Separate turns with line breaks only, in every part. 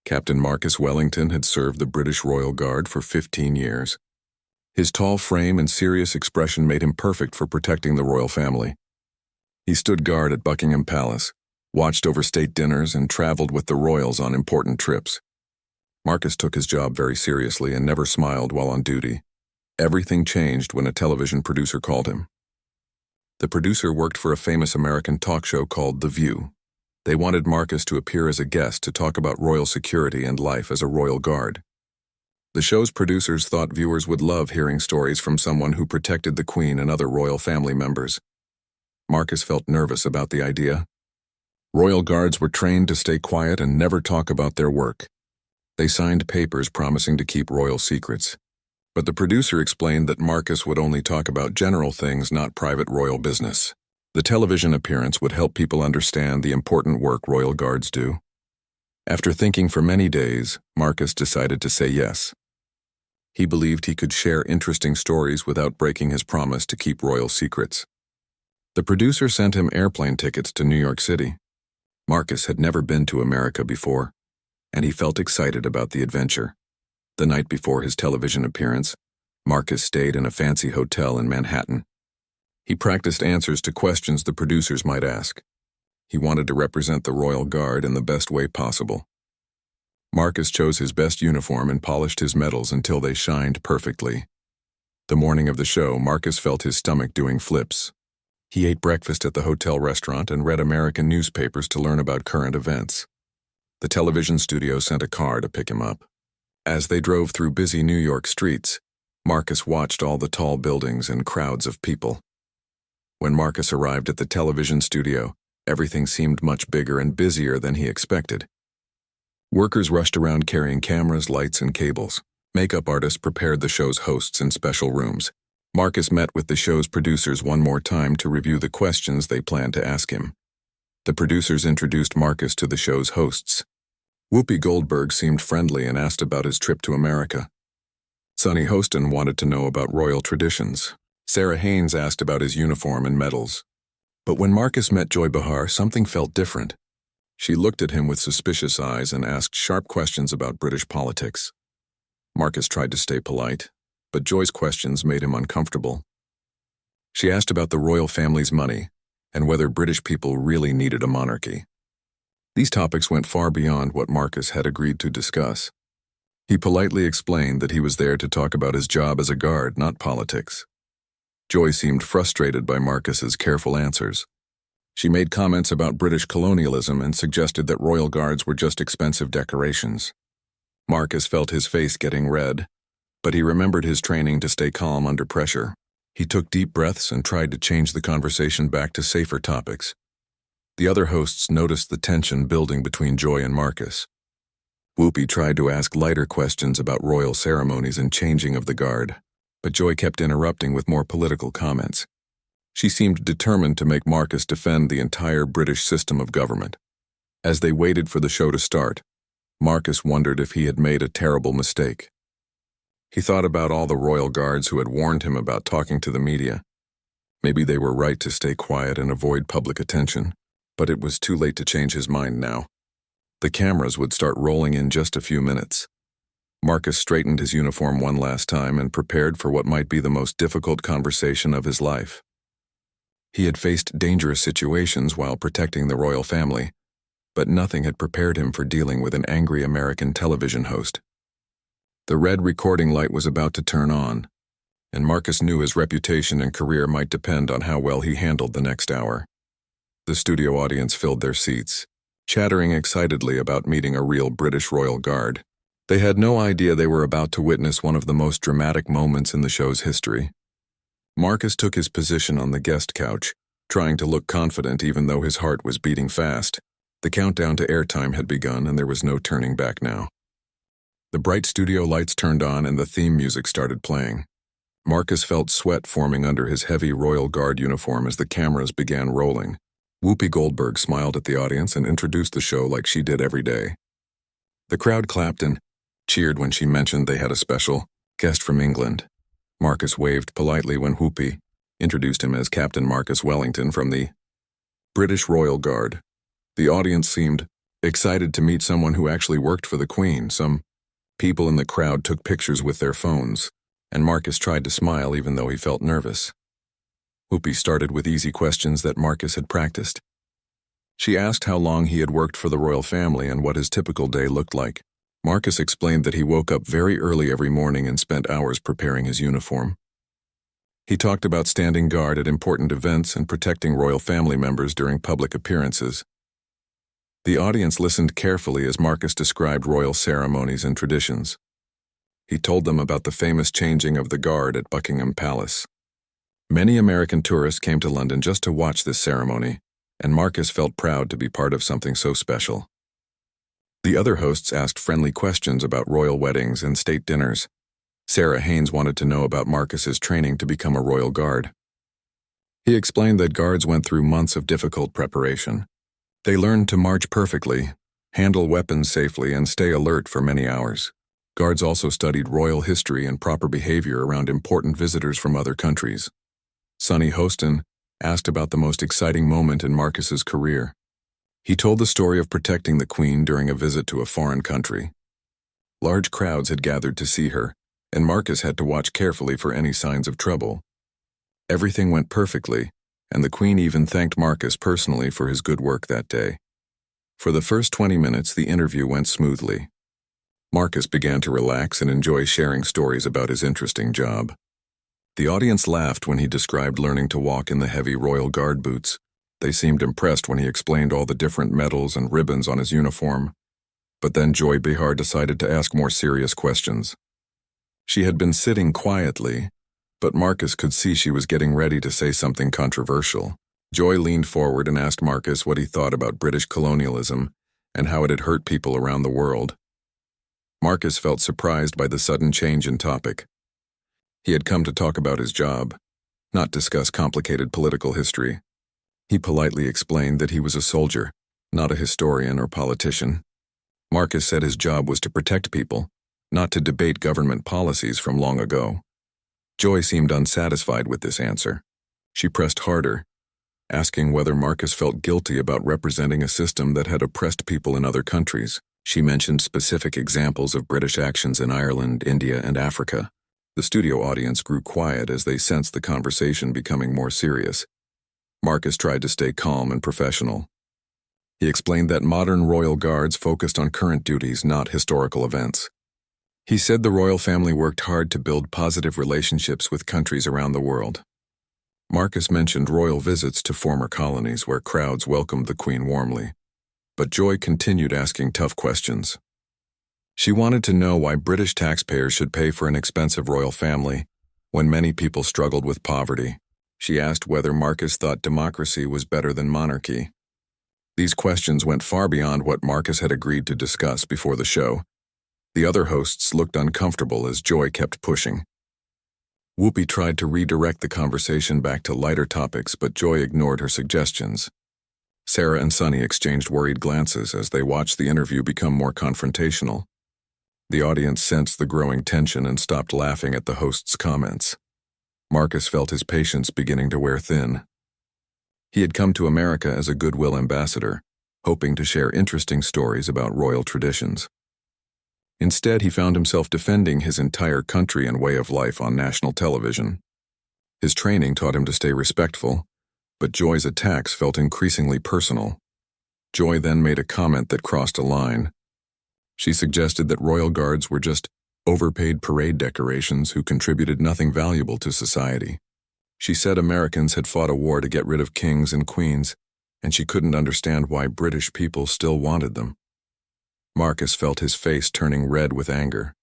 Captain Marcus Wellington had served the British Royal Guard for 15 years. His tall frame and serious expression made him perfect for protecting the royal family. He stood guard at Buckingham Palace, watched over state dinners, and traveled with the royals on important trips. Marcus took his job very seriously and never smiled while on duty. Everything changed when a television producer called him. The producer worked for a famous American talk show called The View. They wanted Marcus to appear as a guest to talk about royal security and life as a royal guard. The show's producers thought viewers would love hearing stories from someone who protected the Queen and other royal family members. Marcus felt nervous about the idea. Royal guards were trained to stay quiet and never talk about their work. They signed papers promising to keep royal secrets. But the producer explained that Marcus would only talk about general things, not private royal business. The television appearance would help people understand the important work royal guards do. After thinking for many days, Marcus decided to say yes. He believed he could share interesting stories without breaking his promise to keep royal secrets. The producer sent him airplane tickets to New York City. Marcus had never been to America before, and he felt excited about the adventure. The night before his television appearance, Marcus stayed in a fancy hotel in Manhattan. He practiced answers to questions the producers might ask. He wanted to represent the Royal Guard in the best way possible. Marcus chose his best uniform and polished his medals until they shined perfectly. The morning of the show, Marcus felt his stomach doing flips. He ate breakfast at the hotel restaurant and read American newspapers to learn about current events. The television studio sent a car to pick him up. As they drove through busy New York streets, Marcus watched all the tall buildings and crowds of people. When Marcus arrived at the television studio, everything seemed much bigger and busier than he expected. Workers rushed around carrying cameras, lights, and cables. Makeup artists prepared the show's hosts in special rooms. Marcus met with the show's producers one more time to review the questions they planned to ask him. The producers introduced Marcus to the show's hosts. Whoopi Goldberg seemed friendly and asked about his trip to America. Sonny Hostin wanted to know about royal traditions. Sarah Haynes asked about his uniform and medals. But when Marcus met Joy Behar, something felt different. She looked at him with suspicious eyes and asked sharp questions about British politics. Marcus tried to stay polite, but Joy's questions made him uncomfortable. She asked about the royal family's money and whether British people really needed a monarchy. These topics went far beyond what Marcus had agreed to discuss. He politely explained that he was there to talk about his job as a guard, not politics. Joy seemed frustrated by Marcus's careful answers. She made comments about British colonialism and suggested that royal guards were just expensive decorations. Marcus felt his face getting red, but he remembered his training to stay calm under pressure. He took deep breaths and tried to change the conversation back to safer topics. The other hosts noticed the tension building between Joy and Marcus. Whoopi tried to ask lighter questions about royal ceremonies and changing of the guard, but Joy kept interrupting with more political comments. She seemed determined to make Marcus defend the entire British system of government. As they waited for the show to start, Marcus wondered if he had made a terrible mistake. He thought about all the royal guards who had warned him about talking to the media. Maybe they were right to stay quiet and avoid public attention, but it was too late to change his mind now. The cameras would start rolling in just a few minutes. Marcus straightened his uniform one last time and prepared for what might be the most difficult conversation of his life. He had faced dangerous situations while protecting the royal family, but nothing had prepared him for dealing with an angry American television host. The red recording light was about to turn on, and Marcus knew his reputation and career might depend on how well he handled the next hour. The studio audience filled their seats, chattering excitedly about meeting a real British royal guard. They had no idea they were about to witness one of the most dramatic moments in the show's history. Marcus took his position on the guest couch, trying to look confident even though his heart was beating fast. The countdown to airtime had begun and there was no turning back now. The bright studio lights turned on and the theme music started playing. Marcus felt sweat forming under his heavy Royal Guard uniform as the cameras began rolling. Whoopi Goldberg smiled at the audience and introduced the show like she did every day. The crowd clapped and cheered when she mentioned they had a special guest from England. Marcus waved politely when Whoopi introduced him as Captain Marcus Wellington from the British Royal Guard. The audience seemed excited to meet someone who actually worked for the Queen. Some people in the crowd took pictures with their phones, and Marcus tried to smile even though he felt nervous. Whoopi started with easy questions that Marcus had practiced. She asked how long he had worked for the royal family and what his typical day looked like. Marcus explained that he woke up very early every morning and spent hours preparing his uniform. He talked about standing guard at important events and protecting royal family members during public appearances. The audience listened carefully as Marcus described royal ceremonies and traditions. He told them about the famous changing of the guard at Buckingham Palace. Many American tourists came to London just to watch this ceremony, and Marcus felt proud to be part of something so special. The other hosts asked friendly questions about royal weddings and state dinners. Sarah Haynes wanted to know about Marcus's training to become a royal guard. He explained that guards went through months of difficult preparation. They learned to march perfectly, handle weapons safely, and stay alert for many hours. Guards also studied royal history and proper behavior around important visitors from other countries. Sonny Hostin asked about the most exciting moment in Marcus's career. He told the story of protecting the Queen during a visit to a foreign country. Large crowds had gathered to see her, and Marcus had to watch carefully for any signs of trouble. Everything went perfectly, and the Queen even thanked Marcus personally for his good work that day. For the first 20 minutes, the interview went smoothly. Marcus began to relax and enjoy sharing stories about his interesting job. The audience laughed when he described learning to walk in the heavy royal guard boots. They seemed impressed when he explained all the different medals and ribbons on his uniform. But then Joy Behar decided to ask more serious questions. She had been sitting quietly, but Marcus could see she was getting ready to say something controversial. Joy leaned forward and asked Marcus what he thought about British colonialism and how it had hurt people around the world. Marcus felt surprised by the sudden change in topic. He had come to talk about his job, not discuss complicated political history. He politely explained that he was a soldier, not a historian or politician. Marcus said his job was to protect people, not to debate government policies from long ago. Joy seemed unsatisfied with this answer. She pressed harder, asking whether Marcus felt guilty about representing a system that had oppressed people in other countries. She mentioned specific examples of British actions in Ireland, India, and Africa. The studio audience grew quiet as they sensed the conversation becoming more serious. Marcus tried to stay calm and professional. He explained that modern royal guards focused on current duties, not historical events. He said the royal family worked hard to build positive relationships with countries around the world. Marcus mentioned royal visits to former colonies where crowds welcomed the Queen warmly. But Joy continued asking tough questions. She wanted to know why British taxpayers should pay for an expensive royal family when many people struggled with poverty. She asked whether Marcus thought democracy was better than monarchy. These questions went far beyond what Marcus had agreed to discuss before the show. The other hosts looked uncomfortable as Joy kept pushing. Whoopi tried to redirect the conversation back to lighter topics, but Joy ignored her suggestions. Sarah and Sonny exchanged worried glances as they watched the interview become more confrontational. The audience sensed the growing tension and stopped laughing at the host's comments. Marcus felt his patience beginning to wear thin. He had come to America as a goodwill ambassador, hoping to share interesting stories about royal traditions. Instead, he found himself defending his entire country and way of life on national television. His training taught him to stay respectful, but Joy's attacks felt increasingly personal. Joy then made a comment that crossed a line. She suggested that royal guards were just overpaid parade decorations who contributed nothing valuable to society. She said Americans had fought a war to get rid of kings and queens, and she couldn't understand why British people still wanted them. Marcus felt his face turning red with anger.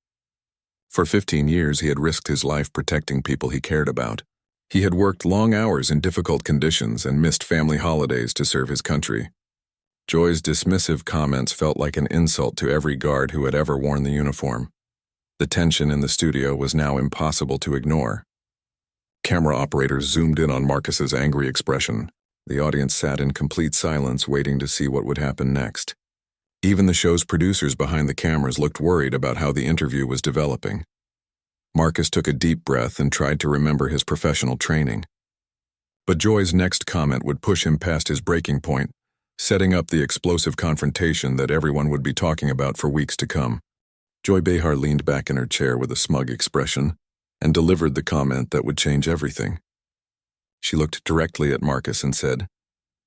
For 15 years, he had risked his life protecting people he cared about. He had worked long hours in difficult conditions and missed family holidays to serve his country. Joy's dismissive comments felt like an insult to every guard who had ever worn the uniform. The tension in the studio was now impossible to ignore. Camera operators zoomed in on Marcus's angry expression. The audience sat in complete silence, waiting to see what would happen next. Even the show's producers behind the cameras looked worried about how the interview was developing. Marcus took a deep breath and tried to remember his professional training. But Joy's next comment would push him past his breaking point. setting up the explosive confrontation that everyone would be talking about for weeks to come. Joy Behar leaned back in her chair with a smug expression and delivered the comment that would change everything. She looked directly at Marcus and said,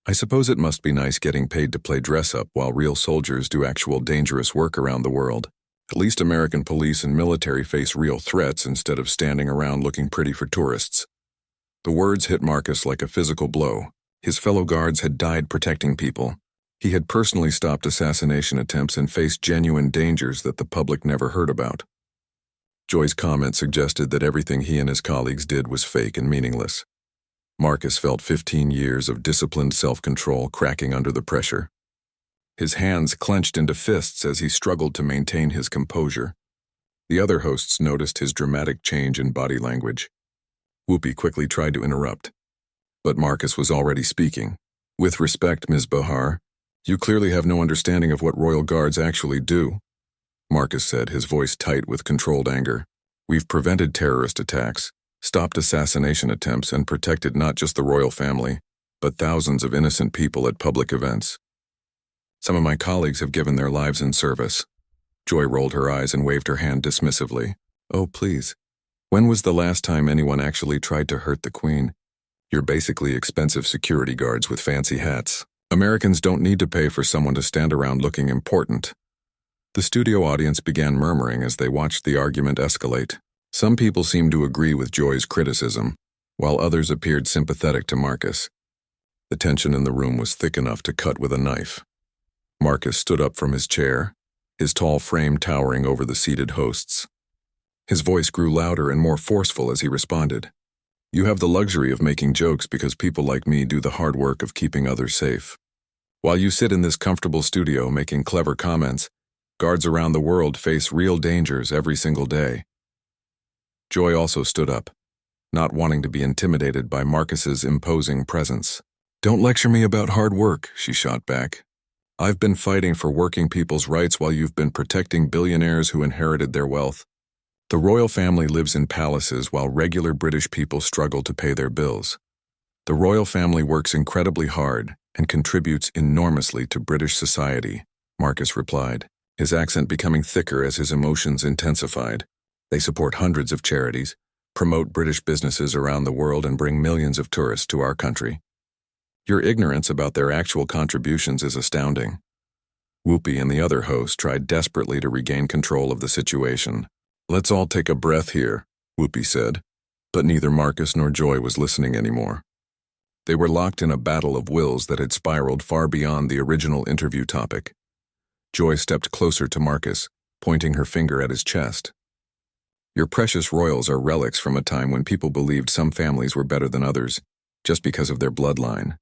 "I suppose it must be nice getting paid to play dress-up while real soldiers do actual dangerous work around the world. At least American police and military face real threats instead of standing around looking pretty for tourists." The words hit Marcus like a physical blow. His fellow guards had died protecting people. He had personally stopped assassination attempts and faced genuine dangers that the public never heard about. Joy's comment suggested that everything he and his colleagues did was fake and meaningless. Marcus felt 15 years of disciplined self-control cracking under the pressure. His hands clenched into fists as he struggled to maintain his composure. The other hosts noticed his dramatic change in body language. Whoopi quickly tried to interrupt, but Marcus was already speaking. "With respect, Ms. Behar, you clearly have no understanding of what Royal Guards actually do," Marcus said, his voice tight with controlled anger. "We've prevented terrorist attacks, stopped assassination attempts, and protected not just the royal family, but thousands of innocent people at public events. Some of my colleagues have given their lives in service." Joy rolled her eyes and waved her hand dismissively. "Oh, please. When was the last time anyone actually tried to hurt the Queen? You're basically expensive security guards with fancy hats. Americans don't need to pay for someone to stand around looking important." The studio audience began murmuring as they watched the argument escalate. Some people seemed to agree with Joy's criticism, while others appeared sympathetic to Marcus. The tension in the room was thick enough to cut with a knife. Marcus stood up from his chair, his tall frame towering over the seated hosts. His voice grew louder and more forceful as he responded. "You have the luxury of making jokes because people like me do the hard work of keeping others safe. While you sit in this comfortable studio making clever comments, guards around the world face real dangers every single day." Joy also stood up, not wanting to be intimidated by Marcus's imposing presence. "Don't lecture me about hard work," she shot back. "I've been fighting for working people's rights while you've been protecting billionaires who inherited their wealth. The royal family lives in palaces while regular British people struggle to pay their bills. The royal family works incredibly hard and contributes enormously to British society," Marcus replied, his accent becoming thicker as his emotions intensified. "They support hundreds of charities, promote British businesses around the world, and bring millions of tourists to our country. Your ignorance about their actual contributions is astounding." Whoopi and the other host tried desperately to regain control of the situation. "Let's all take a breath here," Whoopi said, but neither Marcus nor Joy was listening anymore. They were locked in a battle of wills that had spiraled far beyond the original interview topic. Joy stepped closer to Marcus, pointing her finger at his chest. "Your precious royals are relics from a time when people believed some families were better than others, just because of their bloodline.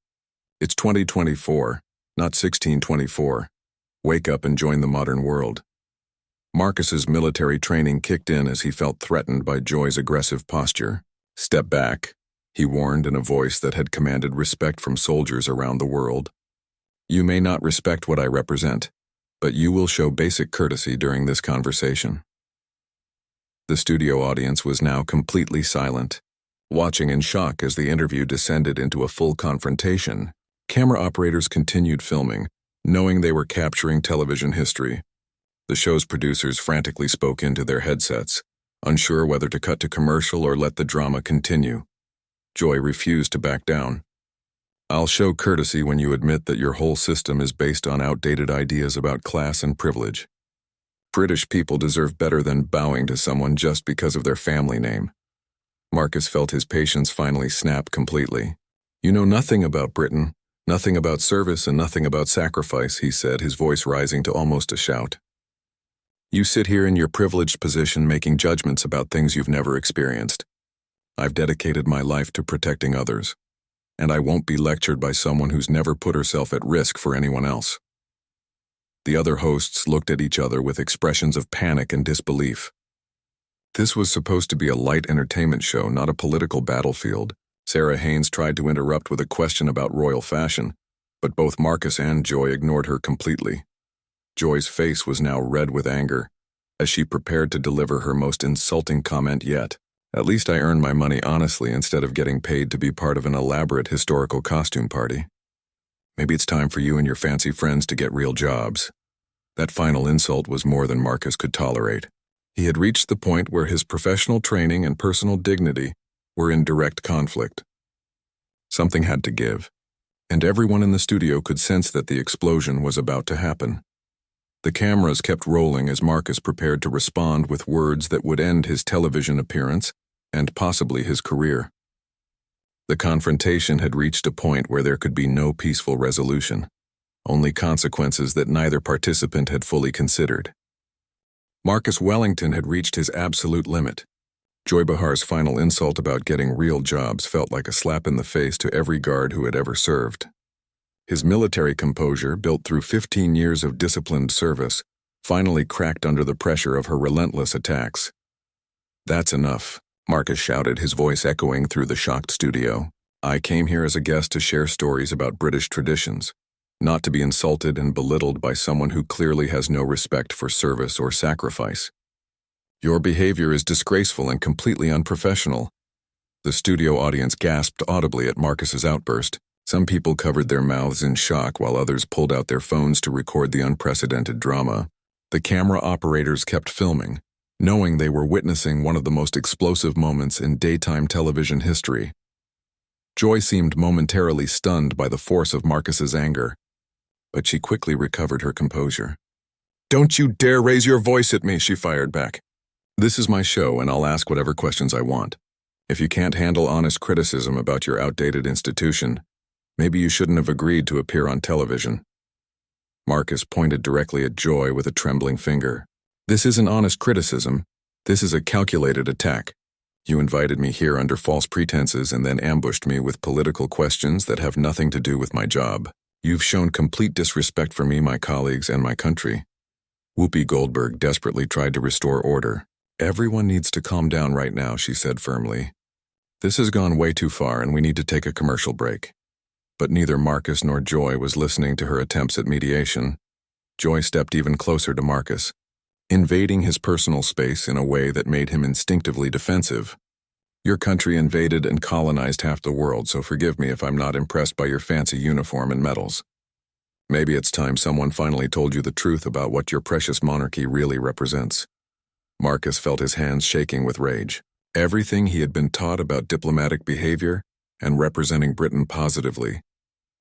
It's 2024, not 1624. Wake up and join the modern world." Marcus's military training kicked in as he felt threatened by Joy's aggressive posture. "Step back," he warned in a voice that had commanded respect from soldiers around the world. "You may not respect what I represent, but you will show basic courtesy during this conversation." The studio audience was now completely silent, watching in shock as the interview descended into a full confrontation. Camera operators continued filming, knowing they were capturing television history. The show's producers frantically spoke into their headsets, unsure whether to cut to commercial or let the drama continue. Joy refused to back down. "I'll show courtesy when you admit that your whole system is based on outdated ideas about class and privilege. British people deserve better than bowing to someone just because of their family name." Marcus felt his patience finally snap completely. "You know nothing about Britain, nothing about service, and nothing about sacrifice," he said, his voice rising to almost a shout. "You sit here in your privileged position making judgments about things you've never experienced. I've dedicated my life to protecting others, and I won't be lectured by someone who's never put herself at risk for anyone else." The other hosts looked at each other with expressions of panic and disbelief. This was supposed to be a light entertainment show, not a political battlefield. Sarah Haynes tried to interrupt with a question about royal fashion, but both Marcus and Joy ignored her completely. Joy's face was now red with anger, as she prepared to deliver her most insulting comment yet. "At least I earned my money honestly instead of getting paid to be part of an elaborate historical costume party." Maybe it's time for you and your fancy friends to get real jobs." That final insult was more than Marcus could tolerate. He had reached the point where his professional training and personal dignity were in direct conflict. Something had to give, and everyone in the studio could sense that the explosion was about to happen. The cameras kept rolling as Marcus prepared to respond with words that would end his television appearance and possibly his career. The confrontation had reached a point where there could be no peaceful resolution, only consequences that neither participant had fully considered. Marcus Wellington had reached his absolute limit. Joy Behar's final insult about getting real jobs felt like a slap in the face to every guard who had ever served. His military composure, built through 15 years of disciplined service, finally cracked under the pressure of her relentless attacks. "That's enough," Marcus shouted, his voice echoing through the shocked studio. "I came here as a guest to share stories about British traditions, not to be insulted and belittled by someone who clearly has no respect for service or sacrifice. Your behavior is disgraceful and completely unprofessional." The studio audience gasped audibly at Marcus's outburst. Some people covered their mouths in shock while others pulled out their phones to record the unprecedented drama. The camera operators kept filming, knowing they were witnessing one of the most explosive moments in daytime television history. Joy seemed momentarily stunned by the force of Marcus's anger, but she quickly recovered her composure. "Don't you dare raise your voice at me," she fired back. "This is my show, and I'll ask whatever questions I want. If you can't handle honest criticism about your outdated institution, maybe you shouldn't have agreed to appear on television." Marcus pointed directly at Joy with a trembling finger. "This isn't honest criticism. This is a calculated attack. You invited me here under false pretenses and then ambushed me with political questions that have nothing to do with my job. You've shown complete disrespect for me, my colleagues, and my country." Whoopi Goldberg desperately tried to restore order. "Everyone needs to calm down right now," she said firmly. "This has gone way too far and we need to take a commercial break." But neither Marcus nor Joy was listening to her attempts at mediation. Joy stepped even closer to Marcus, invading his personal space in a way that made him instinctively defensive. "Your country invaded and colonized half the world, so forgive me if I'm not impressed by your fancy uniform and medals. Maybe it's time someone finally told you the truth about what your precious monarchy really represents." Marcus felt his hands shaking with rage. Everything he had been taught about diplomatic behavior and representing Britain positively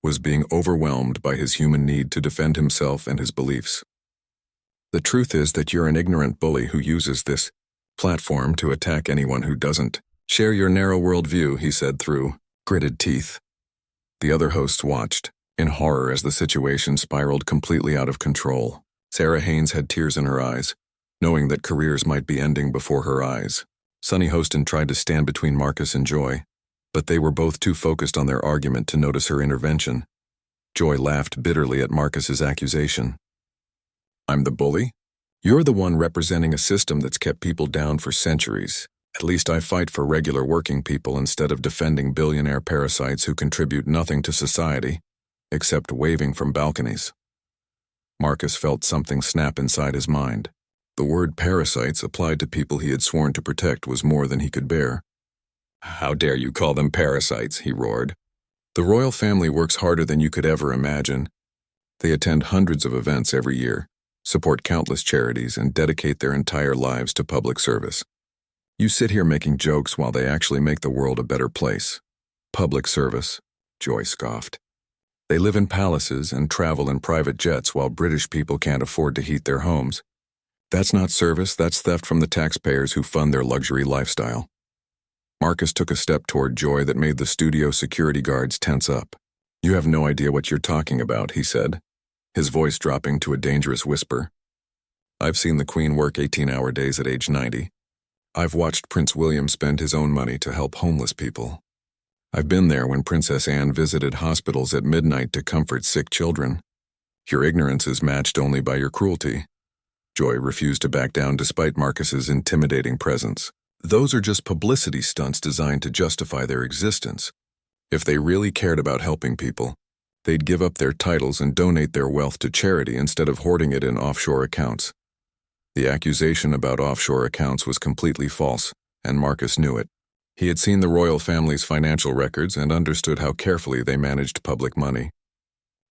was being overwhelmed by his human need to defend himself and his beliefs. "The truth is that you're an ignorant bully who uses this platform to attack anyone who doesn't share your narrow worldview," he said through gritted teeth. The other hosts watched, in horror as the situation spiraled completely out of control. Sarah Haynes had tears in her eyes, knowing that careers might be ending before her eyes. Sonny Hostin tried to stand between Marcus and Joy, but they were both too focused on their argument to notice her intervention. Joy laughed bitterly at Marcus's accusation. "I'm the bully? You're the one representing a system that's kept people down for centuries. At least I fight for regular working people instead of defending billionaire parasites who contribute nothing to society, except waving from balconies." Marcus felt something snap inside his mind. The word parasites applied to people he had sworn to protect was more than he could bear. "How dare you call them parasites?" he roared. "The royal family works harder than you could ever imagine. They attend hundreds of events every year, support countless charities, and dedicate their entire lives to public service. You sit here making jokes while they actually make the world a better place. Public service," Joy scoffed. "They live in palaces and travel in private jets while British people can't afford to heat their homes. That's not service, that's theft from the taxpayers who fund their luxury lifestyle." Marcus took a step toward Joy that made the studio security guards tense up. "You have no idea what you're talking about," he said, his voice dropping to a dangerous whisper. "I've seen the Queen work 18-hour days at age 90. I've watched Prince William spend his own money to help homeless people. I've been there when Princess Anne visited hospitals at midnight to comfort sick children. Your ignorance is matched only by your cruelty." Joy refused to back down despite Marcus's intimidating presence. "Those are just publicity stunts designed to justify their existence. If they really cared about helping people, they'd give up their titles and donate their wealth to charity instead of hoarding it in offshore accounts." The accusation about offshore accounts was completely false, and Marcus knew it. He had seen the royal family's financial records and understood how carefully they managed public money.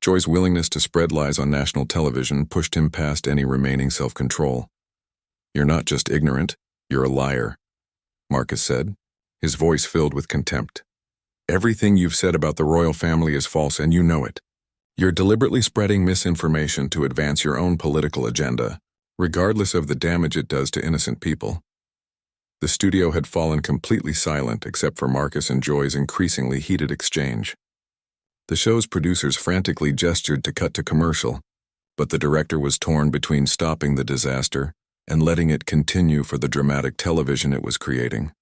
Joy's willingness to spread lies on national television pushed him past any remaining self-control. "You're not just ignorant, you're a liar," Marcus said, his voice filled with contempt. "Everything you've said about the royal family is false and you know it. You're deliberately spreading misinformation to advance your own political agenda, regardless of the damage it does to innocent people." The studio had fallen completely silent except for Marcus and Joy's increasingly heated exchange. The show's producers frantically gestured to cut to commercial, but the director was torn between stopping the disaster and letting it continue for the dramatic television it was creating.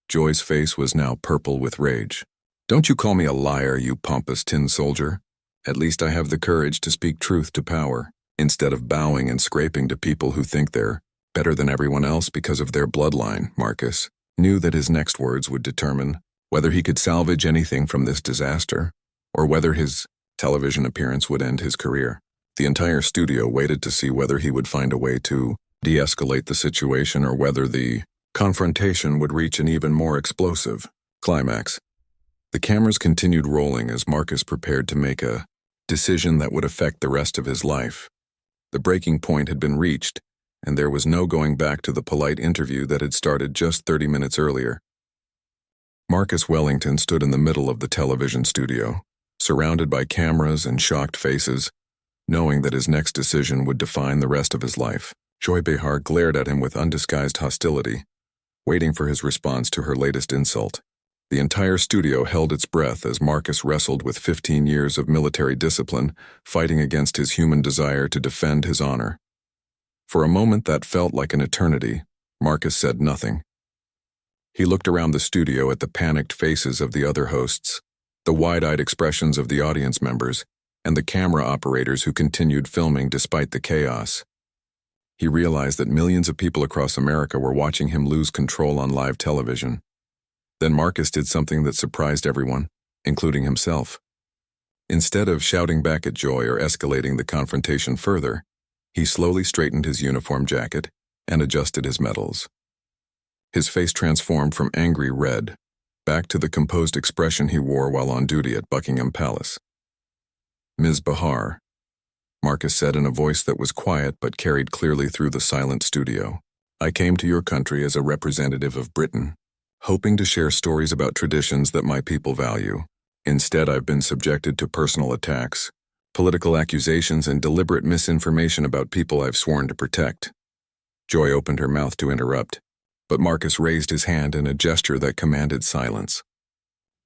Joy's face was now purple with rage. "Don't you call me a liar, you pompous tin soldier. At least I have the courage to speak truth to power, instead of bowing and scraping to people who think they're better than everyone else because of their bloodline." Marcus knew that his next words would determine whether he could salvage anything from this disaster, or whether his television appearance would end his career. The entire studio waited to see whether he would find a way to de-escalate the situation or whether the confrontation would reach an even more explosive climax. The cameras continued rolling as Marcus prepared to make a decision that would affect the rest of his life. The breaking point had been reached, and there was no going back to the polite interview that had started just 30 minutes earlier. Marcus Wellington stood in the middle of the television studio, surrounded by cameras and shocked faces, knowing that his next decision would define the rest of his life. Joy Behar glared at him with undisguised hostility, waiting for his response to her latest insult. The entire studio held its breath as Marcus wrestled with 15 years of military discipline, fighting against his human desire to defend his honor. For a moment that felt like an eternity, Marcus said nothing. He looked around the studio at the panicked faces of the other hosts, the wide-eyed expressions of the audience members, and the camera operators who continued filming despite the chaos. He realized that millions of people across America were watching him lose control on live television. Then Marcus did something that surprised everyone, including himself. Instead of shouting back at Joy or escalating the confrontation further, he slowly straightened his uniform jacket and adjusted his medals. His face transformed from angry red back to the composed expression he wore while on duty at Buckingham Palace. "Ms. Behar," Marcus said in a voice that was quiet but carried clearly through the silent studio, "I came to your country as a representative of Britain, hoping to share stories about traditions that my people value. Instead, I've been subjected to personal attacks, political accusations, and deliberate misinformation about people I've sworn to protect." Joy opened her mouth to interrupt, but Marcus raised his hand in a gesture that commanded silence.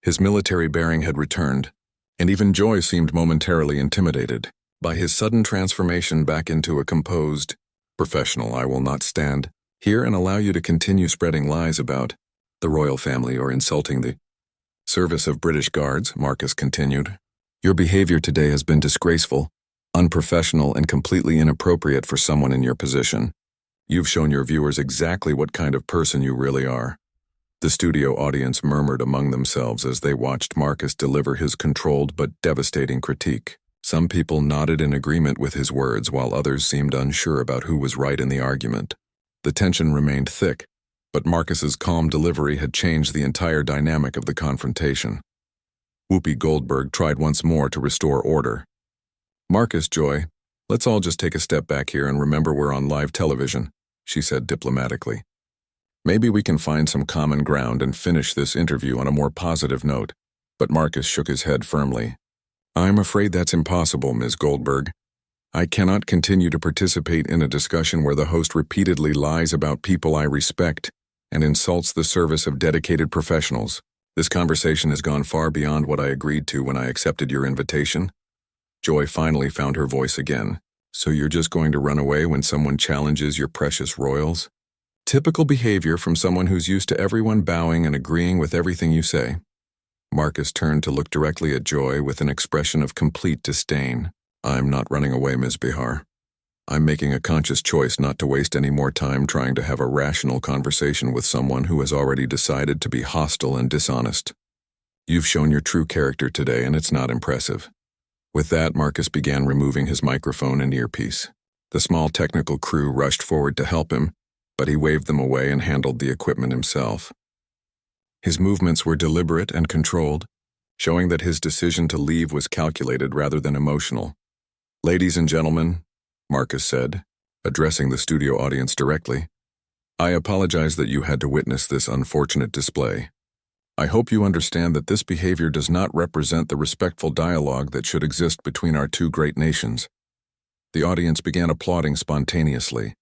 His military bearing had returned, and even Joy seemed momentarily intimidated by his sudden transformation back into a composed professional. "I will not stand here and allow you to continue spreading lies about the royal family or insulting the service of British Guards," Marcus continued. "Your behavior today has been disgraceful, unprofessional, and completely inappropriate for someone in your position. You've shown your viewers exactly what kind of person you really are." The studio audience murmured among themselves as they watched Marcus deliver his controlled but devastating critique. Some people nodded in agreement with his words, while others seemed unsure about who was right in the argument. The tension remained thick, but Marcus's calm delivery had changed the entire dynamic of the confrontation. Whoopi Goldberg tried once more to restore order. "Marcus, Joy, let's all just take a step back here and remember we're on live television," she said diplomatically. "Maybe we can find some common ground and finish this interview on a more positive note." But Marcus shook his head firmly. "I'm afraid that's impossible, Ms. Goldberg. I cannot continue to participate in a discussion where the host repeatedly lies about people I respect and insults the service of dedicated professionals. This conversation has gone far beyond what I agreed to when I accepted your invitation." Joy finally found her voice again. "So you're just going to run away when someone challenges your precious royals? Typical behavior from someone who's used to everyone bowing and agreeing with everything you say." Marcus turned to look directly at Joy with an expression of complete disdain. "I'm not running away, Ms. Behar. I'm making a conscious choice not to waste any more time trying to have a rational conversation with someone who has already decided to be hostile and dishonest. You've shown your true character today, and it's not impressive." With that, Marcus began removing his microphone and earpiece. The small technical crew rushed forward to help him, but he waved them away and handled the equipment himself. His movements were deliberate and controlled, showing that his decision to leave was calculated rather than emotional. "Ladies and gentlemen," Marcus said, addressing the studio audience directly, "I apologize that you had to witness this unfortunate display. I hope you understand that this behavior does not represent the respectful dialogue that should exist between our two great nations." The audience began applauding spontaneously.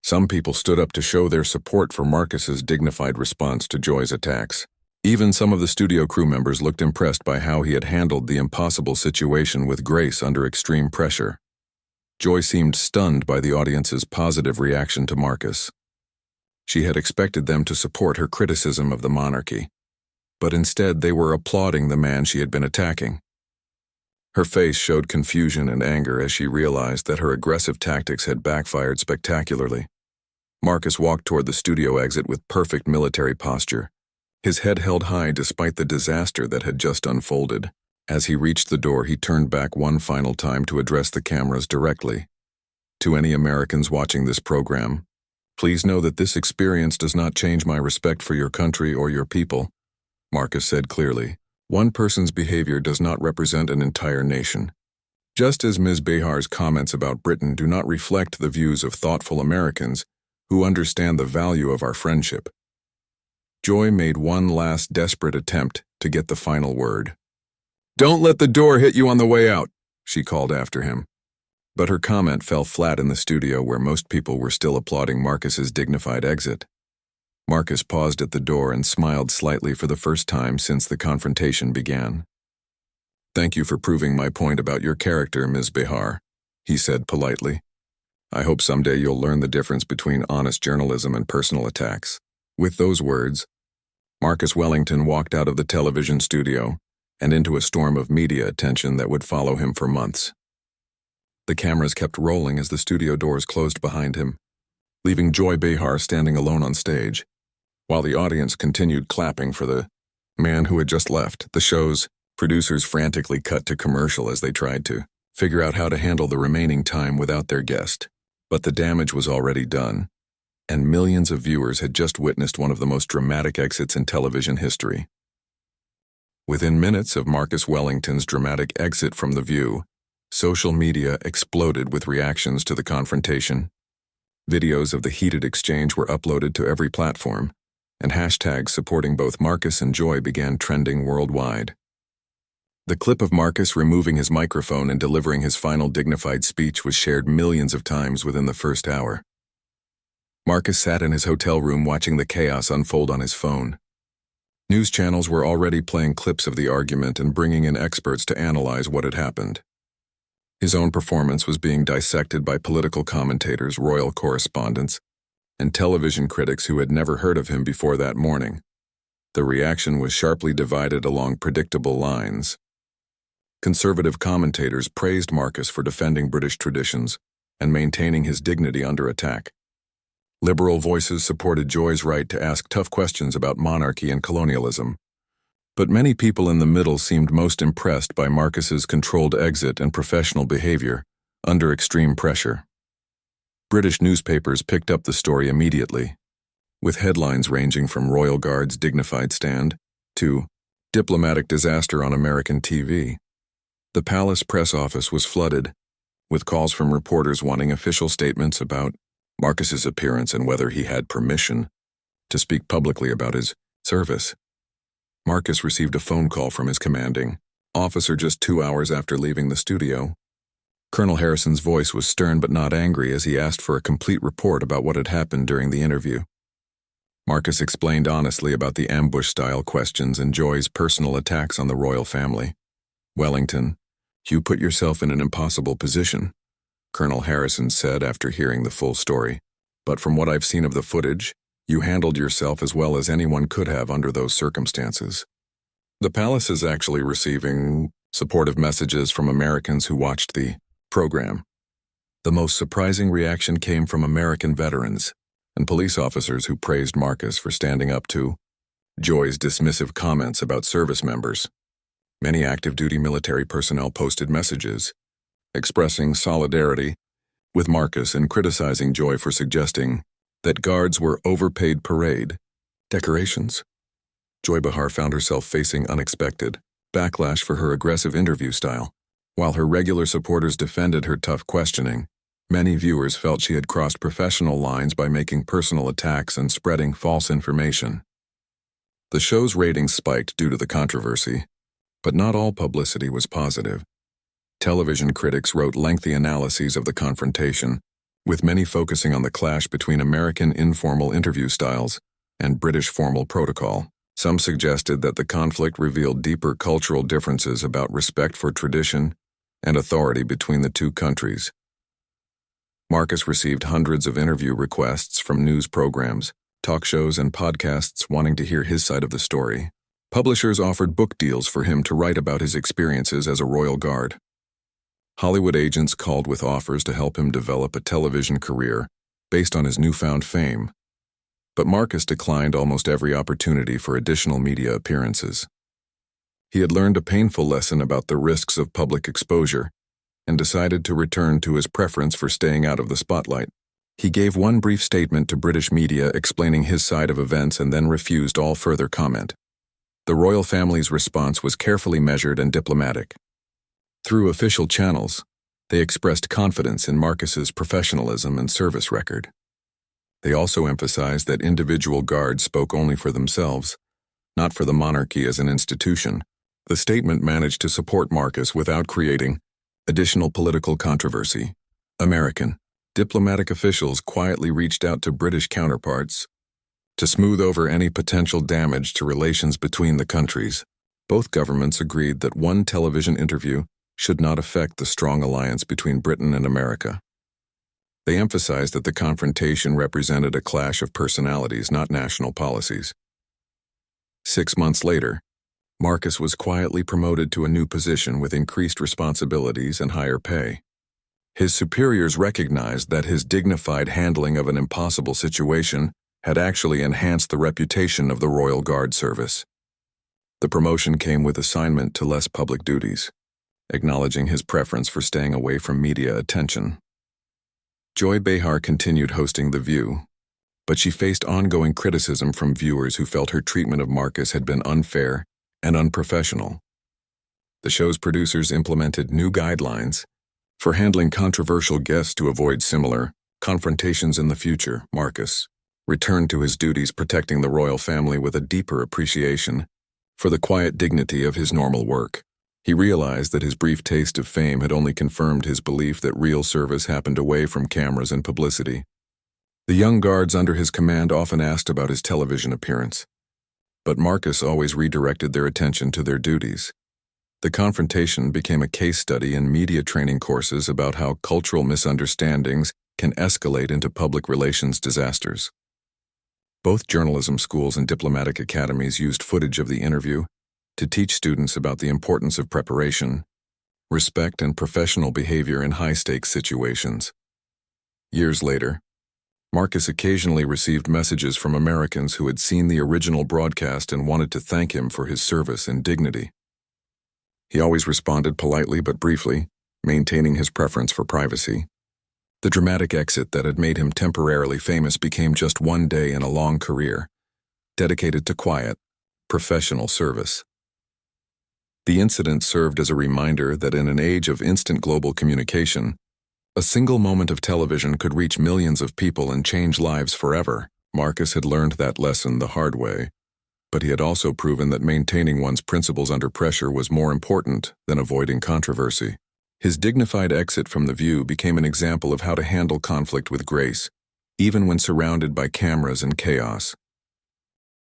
Some people stood up to show their support for Marcus's dignified response to Joy's attacks. Even some of the studio crew members looked impressed by how he had handled the impossible situation with grace under extreme pressure. Joy seemed stunned by the audience's positive reaction to Marcus. She had expected them to support her criticism of the monarchy, but instead they were applauding the man she had been attacking. Her face showed confusion and anger as she realized that her aggressive tactics had backfired spectacularly. Marcus walked toward the studio exit with perfect military posture, his head held high despite the disaster that had just unfolded. As he reached the door, he turned back one final time to address the cameras directly. "To any Americans watching this program, please know that this experience does not change my respect for your country or your people," Marcus said clearly. "One person's behavior does not represent an entire nation. Just as Ms. Behar's comments about Britain do not reflect the views of thoughtful Americans who understand the value of our friendship." Joy made one last desperate attempt to get the final word. "Don't let the door hit you on the way out," she called after him. But her comment fell flat in the studio where most people were still applauding Marcus's dignified exit. Marcus paused at the door and smiled slightly for the first time since the confrontation began. "Thank you for proving my point about your character, Ms. Behar," he said politely. "I hope someday you'll learn the difference between honest journalism and personal attacks." With those words, Marcus Wellington walked out of the television studio and into a storm of media attention that would follow him for months. The cameras kept rolling as the studio doors closed behind him, leaving Joy Behar standing alone on stage. While the audience continued clapping for the man who had just left, the show's producers frantically cut to commercial as they tried to figure out how to handle the remaining time without their guest. But the damage was already done, and millions of viewers had just witnessed one of the most dramatic exits in television history. Within minutes of Marcus Wellington's dramatic exit from The View, social media exploded with reactions to the confrontation. Videos of the heated exchange were uploaded to every platform, and hashtags supporting both Marcus and Joy began trending worldwide. The clip of Marcus removing his microphone and delivering his final dignified speech was shared millions of times within the first hour. Marcus sat in his hotel room watching the chaos unfold on his phone. News channels were already playing clips of the argument and bringing in experts to analyze what had happened. His own performance was being dissected by political commentators, royal correspondents, and television critics who had never heard of him before that morning. The reaction was sharply divided along predictable lines. Conservative commentators praised Marcus for defending British traditions and maintaining his dignity under attack. Liberal voices supported Joy's right to ask tough questions about monarchy and colonialism. But many people in the middle seemed most impressed by Marcus's controlled exit and professional behavior under extreme pressure. British newspapers picked up the story immediately, with headlines ranging from Royal Guard's dignified stand to diplomatic disaster on American TV. The palace press office was flooded, with calls from reporters wanting official statements about Marcus's appearance and whether he had permission to speak publicly about his service. Marcus received a phone call from his commanding officer just 2 hours after leaving the studio. Colonel Harrison's voice was stern but not angry as he asked for a complete report about what had happened during the interview. Marcus explained honestly about the ambush-style questions and Joy's personal attacks on the royal family. "Wellington, you put yourself in an impossible position," Colonel Harrison said after hearing the full story. "But from what I've seen of the footage, you handled yourself as well as anyone could have under those circumstances." The palace is actually receiving supportive messages from Americans who watched the program. The most surprising reaction came from American veterans and police officers who praised Marcus for standing up to Joy's dismissive comments about service members. Many active-duty military personnel posted messages expressing solidarity with Marcus and criticizing Joy for suggesting that guards were overpaid parade decorations. Joy Behar found herself facing unexpected backlash for her aggressive interview style. While her regular supporters defended her tough questioning, many viewers felt she had crossed professional lines by making personal attacks and spreading false information. The show's ratings spiked due to the controversy, but not all publicity was positive. Television critics wrote lengthy analyses of the confrontation, with many focusing on the clash between American informal interview styles and British formal protocol. Some suggested that the conflict revealed deeper cultural differences about respect for tradition and authority between the two countries. Marcus received hundreds of interview requests from news programs, talk shows, and podcasts wanting to hear his side of the story. Publishers offered book deals for him to write about his experiences as a royal guard. Hollywood agents called with offers to help him develop a television career based on his newfound fame. But Marcus declined almost every opportunity for additional media appearances. He had learned a painful lesson about the risks of public exposure and decided to return to his preference for staying out of the spotlight. He gave one brief statement to British media explaining his side of events and then refused all further comment. The royal family's response was carefully measured and diplomatic. Through official channels, they expressed confidence in Marcus's professionalism and service record. They also emphasized that individual guards spoke only for themselves, not for the monarchy as an institution. The statement managed to support Marcus without creating additional political controversy. American diplomatic officials quietly reached out to British counterparts to smooth over any potential damage to relations between the countries. Both governments agreed that one television interview should not affect the strong alliance between Britain and America. They emphasized that the confrontation represented a clash of personalities, not national policies. 6 months later, Marcus was quietly promoted to a new position with increased responsibilities and higher pay. His superiors recognized that his dignified handling of an impossible situation had actually enhanced the reputation of the Royal Guard service. The promotion came with assignment to less public duties, acknowledging his preference for staying away from media attention. Joy Behar continued hosting The View, but she faced ongoing criticism from viewers who felt her treatment of Marcus had been unfair and unprofessional. The show's producers implemented new guidelines for handling controversial guests to avoid similar confrontations in the future. Marcus returned to his duties protecting the royal family with a deeper appreciation for the quiet dignity of his normal work. He realized that his brief taste of fame had only confirmed his belief that real service happened away from cameras and publicity. The young guards under his command often asked about his television appearance, but Marcus always redirected their attention to their duties. The confrontation became a case study in media training courses about how cultural misunderstandings can escalate into public relations disasters. Both journalism schools and diplomatic academies used footage of the interview to teach students about the importance of preparation, respect, and professional behavior in high-stakes situations. Years later, Marcus occasionally received messages from Americans who had seen the original broadcast and wanted to thank him for his service and dignity. He always responded politely but briefly, maintaining his preference for privacy. The dramatic exit that had made him temporarily famous became just one day in a long career, dedicated to quiet, professional service. The incident served as a reminder that in an age of instant global communication, a single moment of television could reach millions of people and change lives forever. Marcus had learned that lesson the hard way, but he had also proven that maintaining one's principles under pressure was more important than avoiding controversy. His dignified exit from The View became an example of how to handle conflict with grace, even when surrounded by cameras and chaos.